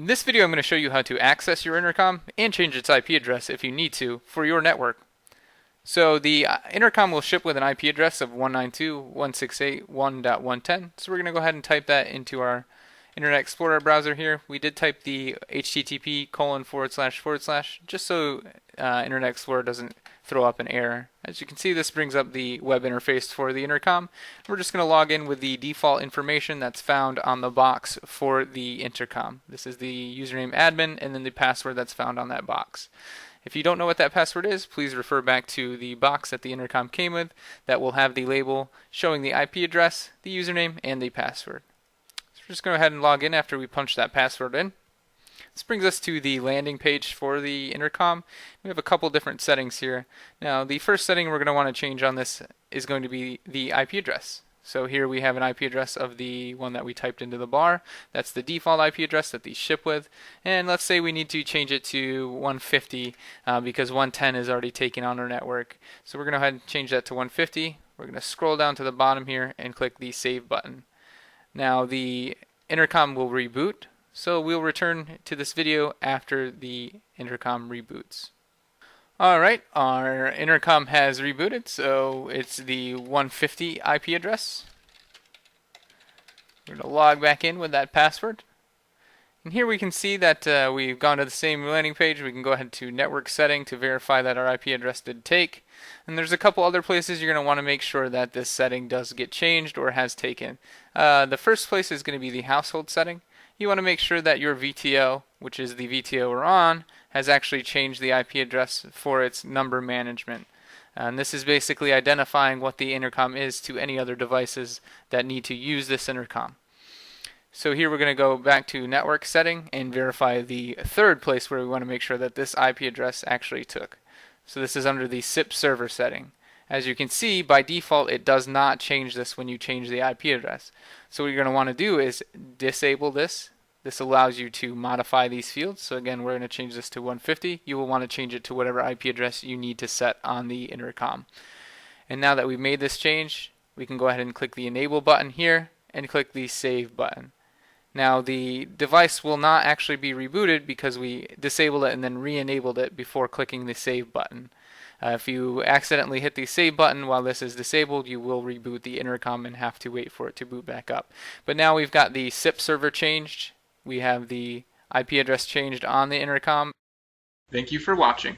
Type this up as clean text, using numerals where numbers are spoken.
In this video I'm going to show you how to access your intercom and change its IP address if you need to for your network. So the intercom will ship with an IP address of 192.168.1.110. So we're going to go ahead and type that into our Internet Explorer browser here. We did type the http:// just so Internet Explorer doesn't throw up an error. As you can see, this brings up the web interface for the intercom. We're just going to log in with the default information that's found on the box for the intercom. This is the username admin and then the password that's found on that box. If you don't know what that password is, please refer back to the box that the intercom came with that will have the label showing the IP address, the username, and the password. So we're just going to go ahead and log in after we punch that password in. This brings us to the landing page for the intercom. We have a couple different settings here. Now, the first setting we're going to want to change on this is going to be the IP address. So here we have an IP address of the one that we typed into the bar. That's the default IP address that these ship with. And let's say we need to change it to 150 because 110 is already taken on our network. So we're going to go ahead and change that to 150. We're going to scroll down to the bottom here and click the Save button. Now the intercom will reboot. So we'll return to this video after the intercom reboots. Alright, our intercom has rebooted, so it's the 150 IP address. We're going to log back in with that password. And here we can see that we've gone to the same landing page. We can go ahead to network setting to verify that our IP address did take. And there's a couple other places you're going to want to make sure that this setting does get changed or has taken. The first place is going to be the household setting. You want to make sure that your VTO, which is the VTO we're on, has actually changed the IP address for its number management. And this is basically identifying what the intercom is to any other devices that need to use this intercom. So here we're going to go back to network setting and verify the third place where we want to make sure that this IP address actually took. So this is under the SIP server setting. As you can see, by default, it does not change this when you change the IP address. So what you're going to want to do is disable this. This allows you to modify these fields. So again, we're going to change this to 150. You will want to change it to whatever IP address you need to set on the intercom. And now that we've made this change, we can go ahead and click the Enable button here and click the Save button. Now the device will not actually be rebooted because we disabled it and then re-enabled it before clicking the Save button. If you accidentally hit the Save button while this is disabled, you will reboot the intercom and have to wait for it to boot back up. But now we've got the SIP server changed. We have the IP address changed on the intercom. Thank you for watching.